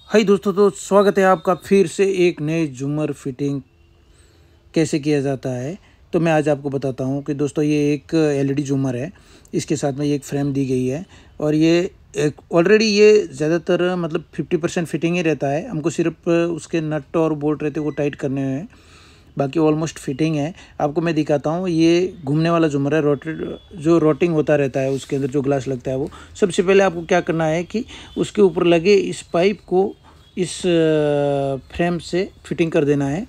हाय दोस्तों, तो स्वागत है आपका फिर से एक नए झूमर फिटिंग कैसे किया जाता है। तो मैं आज आपको बताता हूँ कि दोस्तों ये एक एलईडी झूमर है। इसके साथ में ये एक फ्रेम दी गई है और ये एक ऑलरेडी ये ज़्यादातर मतलब 50% फिटिंग ही रहता है। हमको सिर्फ उसके नट और बोल्ट रहते वो टाइट करने हैं, बाकी ऑलमोस्ट फिटिंग है। आपको मैं दिखाता हूँ, ये घूमने वाला झूमर है। जो रोटिंग होता रहता है उसके अंदर जो ग्लास लगता है वो सबसे पहले आपको क्या करना है कि उसके ऊपर लगे इस पाइप को इस फ्रेम से फिटिंग कर देना है।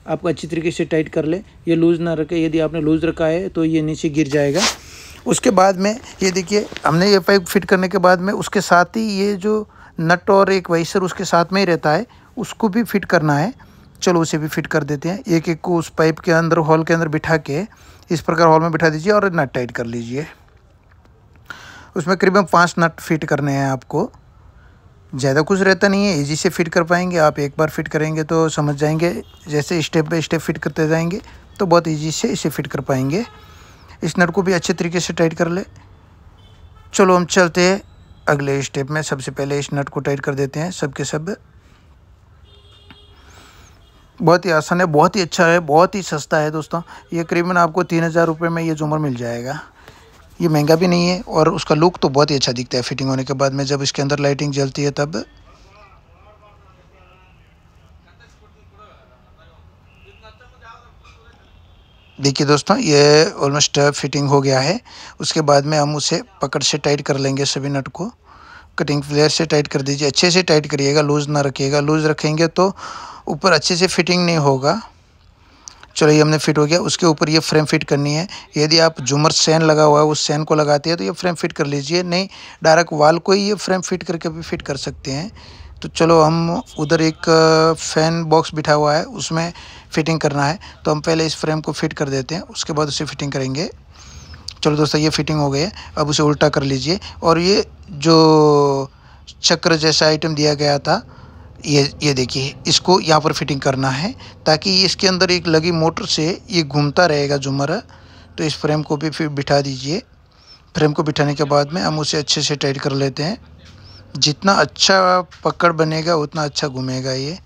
आपको अच्छी तरीके से टाइट कर ले, ये लूज़ ना रखे। यदि आपने लूज़ रखा है तो ये नीचे गिर जाएगा। उसके बाद में ये देखिए, हमने ये पाइप फिट करने के बाद में उसके साथ ही ये जो नट और एक वाइसर उसके साथ में ही रहता है, उसको भी फिट करना है। चलो उसे भी फिट कर देते हैं। एक एक को उस पाइप के अंदर हॉल के अंदर बिठा के इस प्रकार हॉल में बिठा दीजिए और नट टाइट कर लीजिए। उसमें करीबन 5 नट फिट करने हैं आपको। ज़्यादा कुछ रहता नहीं है, इजी से फिट कर पाएंगे आप। एक बार फिट करेंगे तो समझ जाएंगे, जैसे स्टेप बाय स्टेप फिट करते जाएंगे तो बहुत इजी से इसे फिट कर पाएंगे। इस नट को भी अच्छे तरीके से टाइट कर ले। चलो हम चलते हैं अगले स्टेप में। सबसे पहले इस नट को टाइट कर देते हैं सब के सब। बहुत ही आसान है, बहुत ही अच्छा है, बहुत ही सस्ता है दोस्तों। ये करीबन आपको 3000 रुपये में ये झूमर मिल जाएगा। ये महंगा भी नहीं है और उसका लुक तो बहुत ही अच्छा दिखता है फिटिंग होने के बाद में, जब इसके अंदर लाइटिंग जलती है तब। देखिए दोस्तों, ये ऑलमोस्ट फिटिंग हो गया है। उसके बाद में हम उसे पकड़ से टाइट कर लेंगे। सभी नट को कटिंग प्लेयर से टाइट कर दीजिए। अच्छे से टाइट करिएगा, लूज़ ना रखिएगा। लूज़ रखेंगे तो ऊपर अच्छे से फिटिंग नहीं होगा। चलो ये हमने फिट हो गया। उसके ऊपर ये फ्रेम फिट करनी है। यदि आप झूमर चैन लगा हुआ है उस चैन को लगाते हैं तो ये फ्रेम फिट कर लीजिए, नहीं डायरेक्ट वाल को ही ये फ्रेम फिट करके भी फिट कर सकते हैं। तो चलो हम उधर एक फ़ैन बॉक्स बिठा हुआ है, उसमें फिटिंग करना है। तो हम पहले इस फ्रेम को फिट कर देते हैं, उसके बाद उसे फिटिंग करेंगे। चलो दोस्तों, ये फिटिंग हो गई है। अब उसे उल्टा कर लीजिए और ये जो चक्र जैसा आइटम दिया गया था, ये देखिए, इसको यहाँ पर फिटिंग करना है ताकि इसके अंदर एक लगी मोटर से ये घूमता रहेगा झूमर। तो इस फ्रेम को भी फिर बिठा दीजिए। फ्रेम को बिठाने के बाद में हम उसे अच्छे से टाइट कर लेते हैं। जितना अच्छा पकड़ बनेगा उतना अच्छा घूमेगा ये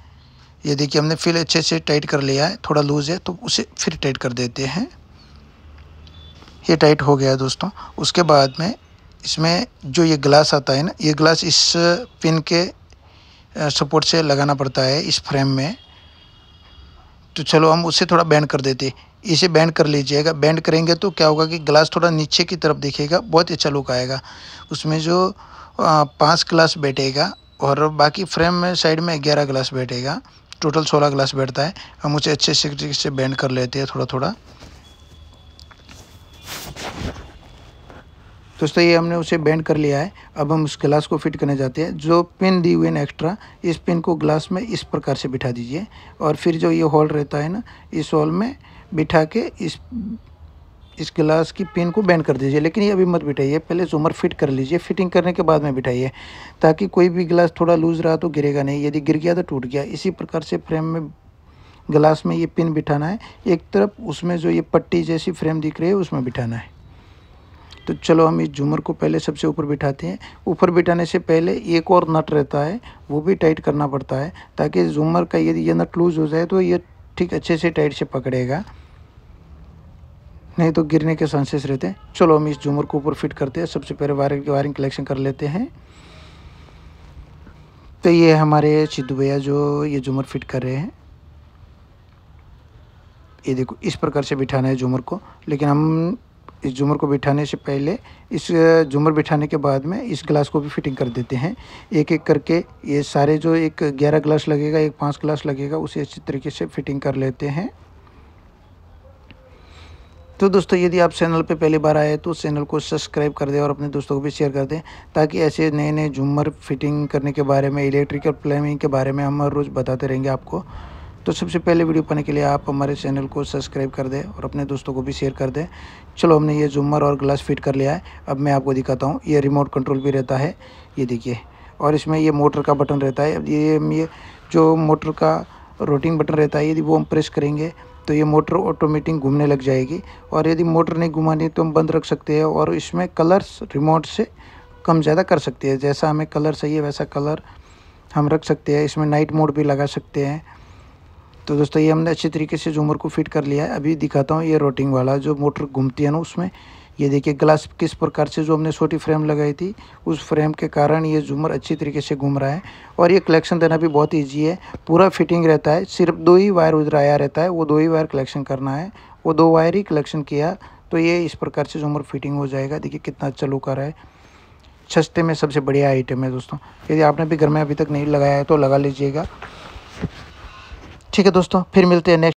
देखिए, हमने फिर अच्छे से टाइट कर लिया है। थोड़ा लूज़ है तो उसे फिर टाइट कर देते हैं। ये टाइट हो गया दोस्तों। उसके बाद में इसमें जो ये ग्लास आता है ना, ये ग्लास इस पिन के सपोर्ट से लगाना पड़ता है इस फ्रेम में। तो चलो हम उसे थोड़ा बेंड कर देते हैं। इसे बेंड कर लीजिएगा। बेंड करेंगे तो क्या होगा कि ग्लास थोड़ा नीचे की तरफ दिखेगा, बहुत ही अच्छा लुक आएगा। उसमें जो 5 ग्लास बैठेगा और बाकी फ्रेम में साइड में 11 ग्लास बैठेगा। टोटल 16 ग्लास बैठता है। हम उसे अच्छे से बेंड कर लेते हैं थोड़ा थोड़ा। दोस्तों ये हमने उसे बेंड कर लिया है। अब हम उस ग्लास को फिट करने जाते हैं। जो पिन दी हुई है ना एक्स्ट्रा, इस पिन को ग्लास में इस प्रकार से बिठा दीजिए और फिर जो ये होल रहता है ना, इस होल में बिठा के इस ग्लास की पिन को बेंड कर दीजिए। लेकिन ये अभी मत बिठाइए, पहले झूमर फिट कर लीजिए। फिटिंग करने के बाद में बिठाइए, ताकि कोई भी ग्लास थोड़ा लूज़ रहा तो गिरेगा नहीं। यदि गिर गया तो टूट गया। इसी प्रकार से फ्रेम में ग्लास में ये पिन बिठाना है। एक तरफ उसमें जो ये पट्टी जैसी फ्रेम दिख रही है उसमें बिठाना है। तो चलो हम इस झूमर को पहले सबसे ऊपर बिठाते हैं। ऊपर बिठाने से पहले एक और नट रहता है, वो भी टाइट करना पड़ता है, ताकि झूमर का यदि ये नट लूज़ हो जाए तो ये ठीक अच्छे से टाइट से पकड़ेगा, नहीं तो गिरने के चांसेस रहते हैं। चलो हम इस झूमर को ऊपर फिट करते हैं। सबसे पहले वायरिंग कलेक्शन कर लेते हैं। तो ये हमारे सिद्धू भैया जो ये झूमर फिट कर रहे हैं। ये देखो, इस प्रकार से बिठाना है झूमर को। लेकिन हम इस झूमर को बिठाने से पहले, इस झूमर बिठाने के बाद में इस ग्लास को भी फिटिंग कर देते हैं एक एक करके। ये सारे जो एक 11 ग्लास लगेगा, एक 5 ग्लास लगेगा, उसे अच्छी तरीके से फिटिंग कर लेते हैं। तो दोस्तों यदि आप चैनल पे पहली बार आए तो चैनल को सब्सक्राइब कर दें और अपने दोस्तों को भी शेयर कर दें, ताकि ऐसे नए नए झूमर फिटिंग करने के बारे में, इलेक्ट्रिकल प्लम्बिंग के बारे में हम हर रोज़ बताते रहेंगे आपको। तो सबसे पहले वीडियो पाने के लिए आप हमारे चैनल को सब्सक्राइब कर दें और अपने दोस्तों को भी शेयर कर दें। चलो हमने ये झूमर और ग्लास फिट कर लिया है। अब मैं आपको दिखाता हूँ। ये रिमोट कंट्रोल भी रहता है, ये देखिए, और इसमें ये मोटर का बटन रहता है। अब ये जो मोटर का रोटिंग बटन रहता है, यदि वो हम प्रेस करेंगे तो ये मोटर ऑटोमेटिक घूमने लग जाएगी। और यदि मोटर नहीं घुमानी तो हम बंद रख सकते हैं और इसमें कलर्स रिमोट से कम ज़्यादा कर सकते हैं। जैसा हमें कलर चाहिए वैसा कलर हम रख सकते हैं। इसमें नाइट मोड भी लगा सकते हैं। तो दोस्तों ये हमने अच्छे तरीके से झूमर को फिट कर लिया है। अभी दिखाता हूँ ये रोटिंग वाला जो मोटर घूमती है ना उसमें, ये देखिए ग्लास किस प्रकार से जो हमने छोटी फ्रेम लगाई थी उस फ्रेम के कारण ये झूमर अच्छी तरीके से घूम रहा है। और ये कलेक्शन देना भी बहुत ईजी है, पूरा फिटिंग रहता है। सिर्फ 2 ही वायर उधर आया रहता है, वो 2 ही वायर कलेक्शन करना है। वो 2 वायर ही कलेक्शन किया तो ये इस प्रकार से झूमर फिटिंग हो जाएगा। देखिए कितना अच्छा लुक आ रहा है। सस्ते में सबसे बढ़िया आइटम है दोस्तों। यदि आपने भी घर में अभी तक नहीं लगाया है तो लगा लीजिएगा। ठीक है दोस्तों, फिर मिलते हैं नेक्स्ट